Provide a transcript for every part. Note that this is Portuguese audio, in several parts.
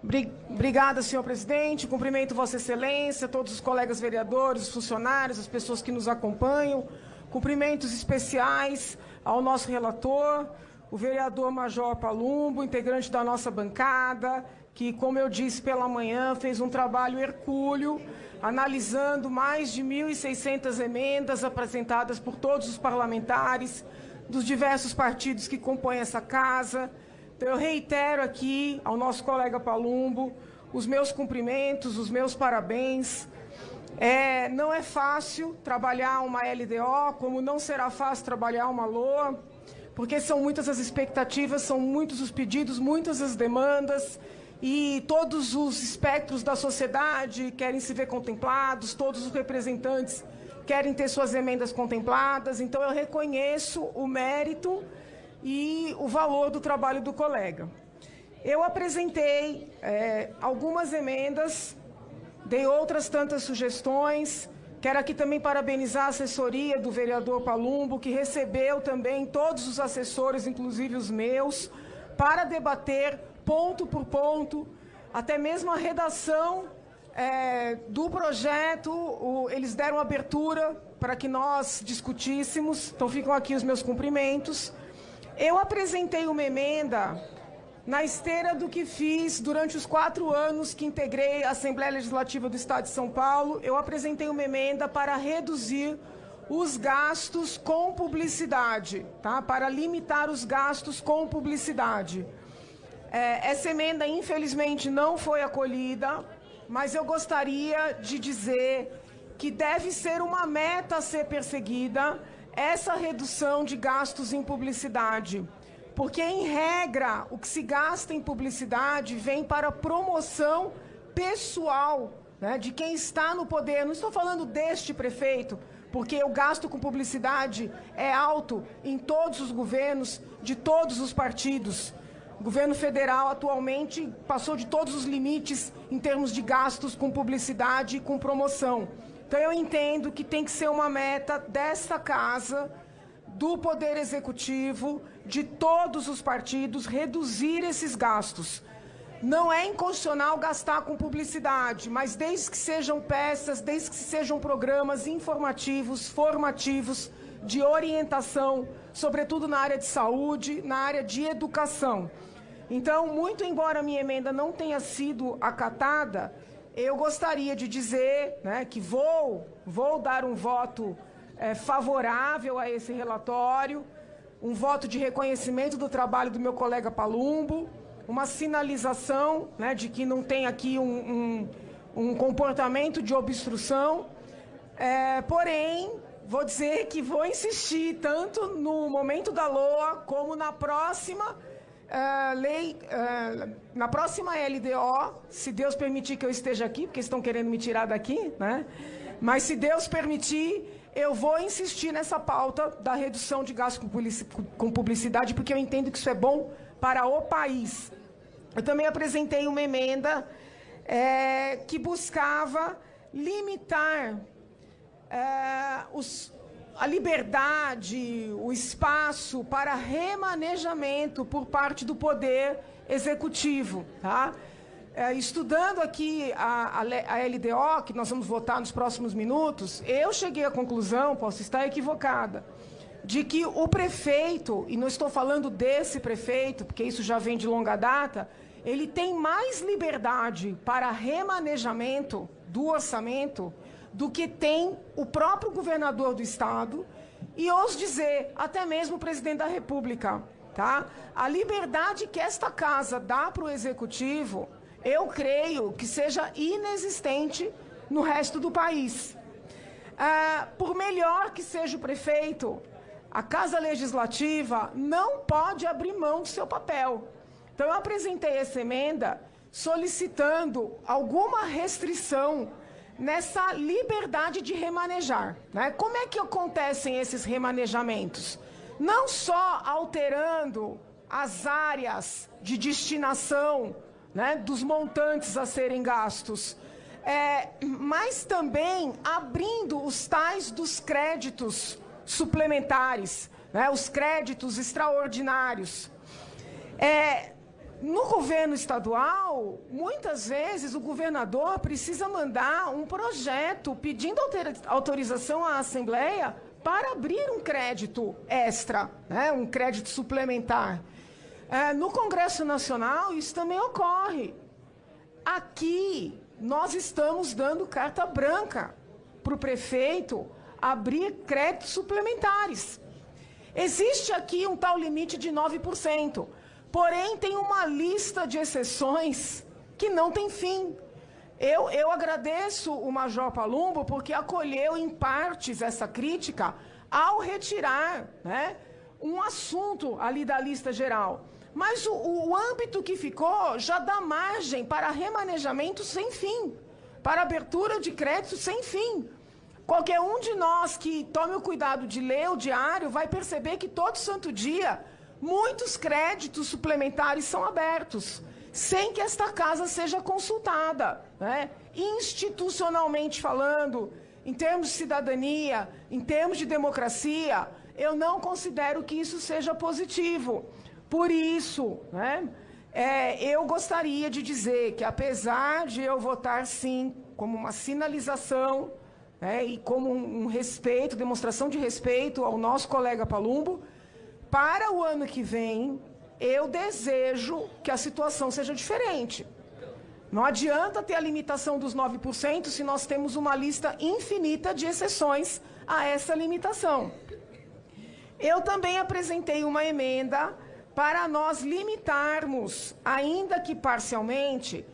Obrigada, senhor presidente. Cumprimento Vossa Excelência, todos os colegas vereadores, os funcionários, as pessoas que nos acompanham. Cumprimentos especiais ao nosso relator, o vereador Major Palumbo, integrante da nossa bancada, que, como eu disse pela manhã, fez um trabalho hercúleo, analisando mais de 1.600 emendas apresentadas por todos os parlamentares dos diversos partidos que compõem essa casa. Então, eu reitero aqui ao nosso colega Palumbo os meus cumprimentos, os meus parabéns. Não é fácil trabalhar uma LDO, como não será fácil trabalhar uma LOA, porque são muitas as expectativas, são muitos os pedidos, muitas as demandas, e todos os espectros da sociedade querem se ver contemplados, todos os representantes querem ter suas emendas contempladas. Então, eu reconheço o mérito e o valor do trabalho do colega. Eu apresentei algumas emendas, dei outras tantas sugestões. Quero aqui também parabenizar a assessoria do vereador Palumbo, que recebeu também todos os assessores, inclusive os meus, para debater ponto por ponto, até mesmo a redação do projeto. Eles deram abertura para que nós discutíssemos, então ficam aqui os meus cumprimentos. Eu apresentei uma emenda na esteira do que fiz durante os 4 anos que integrei a Assembleia Legislativa do Estado de São Paulo. Eu apresentei uma emenda para reduzir os gastos com publicidade, tá? Para limitar os gastos com publicidade. Essa emenda, infelizmente, não foi acolhida, mas eu gostaria de dizer que deve ser uma meta a ser perseguida essa redução de gastos em publicidade, porque, em regra, o que se gasta em publicidade vem para promoção pessoal, né, de quem está no poder. Não estou falando deste prefeito, porque o gasto com publicidade é alto em todos os governos, de todos os partidos. O governo federal, atualmente, passou de todos os limites em termos de gastos com publicidade e com promoção. Então, eu entendo que tem que ser uma meta desta casa, do Poder Executivo, de todos os partidos, reduzir esses gastos. Não é inconstitucional gastar com publicidade, mas desde que sejam peças, desde que sejam programas informativos, formativos, de orientação, sobretudo na área de saúde, na área de educação. Então, muito embora a minha emenda não tenha sido acatada, eu gostaria de dizer, né, que vou dar um voto favorável a esse relatório, um voto de reconhecimento do trabalho do meu colega Palumbo, uma sinalização, né, de que não tem aqui um comportamento de obstrução, porém, vou dizer que vou insistir tanto no momento da LOA como na próxima na próxima LDO, se Deus permitir que eu esteja aqui, porque estão querendo me tirar daqui, né? Mas se Deus permitir, eu vou insistir nessa pauta da redução de gastos com publicidade, porque eu entendo que isso é bom para o país. Eu também apresentei uma emenda que buscava limitar a liberdade, o espaço para remanejamento por parte do Poder Executivo, tá? Estudando aqui a LDO, que nós vamos votar nos próximos minutos, eu cheguei à conclusão, posso estar equivocada, de que o prefeito, e não estou falando desse prefeito, porque isso já vem de longa data, ele tem mais liberdade para remanejamento do orçamento do que tem o próprio governador do Estado e, ouso dizer, até mesmo o presidente da República. Tá? A liberdade que esta casa dá para o Executivo, eu creio que seja inexistente no resto do país. Por melhor que seja o prefeito, a Casa Legislativa não pode abrir mão do seu papel. Então, eu apresentei essa emenda solicitando alguma restrição nessa liberdade de remanejar, né? Como é que acontecem esses remanejamentos? Não só alterando as áreas de destinação, né, dos montantes a serem gastos, mas também abrindo os tais dos créditos suplementares, né, os créditos extraordinários. no governo estadual, muitas vezes o governador precisa mandar um projeto pedindo autorização à Assembleia para abrir um crédito extra, né, um crédito suplementar. No Congresso Nacional, isso também ocorre. Aqui, nós estamos dando carta branca para o prefeito abrir créditos suplementares. Existe aqui um tal limite de 9%, porém tem uma lista de exceções que não tem fim. Eu agradeço o Major Palumbo porque acolheu em partes essa crítica ao retirar, né, um assunto ali da lista geral. Mas o âmbito que ficou já dá margem para remanejamento sem fim, para abertura de crédito sem fim. Qualquer um de nós que tome o cuidado de ler o diário vai perceber que todo santo dia muitos créditos suplementares são abertos, sem que esta casa seja consultada, né? Institucionalmente falando, em termos de cidadania, em termos de democracia, eu não considero que isso seja positivo. Por isso, né, eu gostaria de dizer que, apesar de eu votar sim, como uma sinalização, e como um respeito, demonstração de respeito ao nosso colega Palumbo, para o ano que vem, eu desejo que a situação seja diferente. Não adianta ter a limitação dos 9% se nós temos uma lista infinita de exceções a essa limitação. Eu também apresentei uma emenda para nós limitarmos, ainda que parcialmente,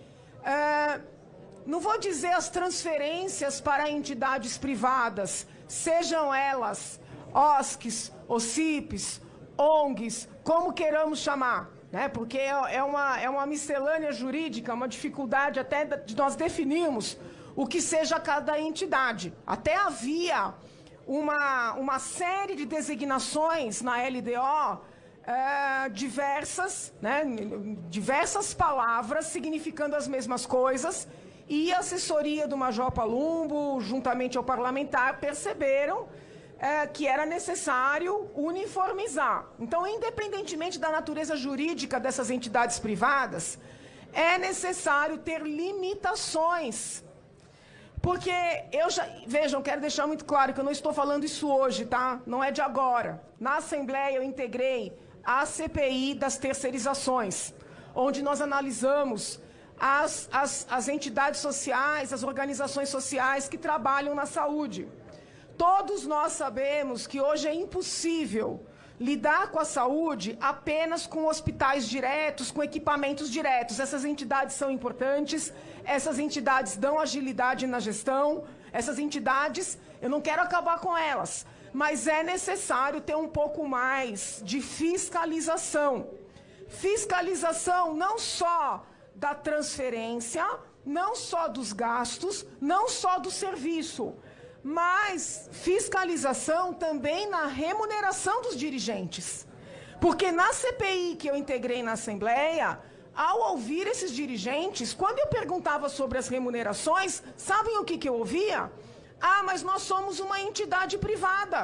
não vou dizer as transferências para entidades privadas, sejam elas OSCs, OCIPs, ONGs, como queiramos chamar, né? Porque é uma miscelânea jurídica, uma dificuldade até de nós definirmos o que seja cada entidade. Até havia uma série de designações na LDO, diversas palavras significando as mesmas coisas, e a assessoria do Major Palumbo, juntamente ao parlamentar, perceberam que era necessário uniformizar. Então, independentemente da natureza jurídica dessas entidades privadas, é necessário ter limitações. Porque vejam, quero deixar muito claro que eu não estou falando isso hoje, tá? Não é de agora. Na Assembleia eu integrei a CPI das terceirizações, onde nós analisamos as entidades sociais, as organizações sociais que trabalham na saúde. Todos nós sabemos que hoje é impossível lidar com a saúde apenas com hospitais diretos, com equipamentos diretos. Essas entidades são importantes, essas entidades dão agilidade na gestão, essas entidades, eu não quero acabar com elas, mas é necessário ter um pouco mais de fiscalização. Fiscalização não só da transferência, não só dos gastos, não só do serviço, mas fiscalização também na remuneração dos dirigentes. Porque na CPI que eu integrei na Assembleia, ao ouvir esses dirigentes, quando eu perguntava sobre as remunerações, sabem o que eu ouvia? Ah, mas nós somos uma entidade privada.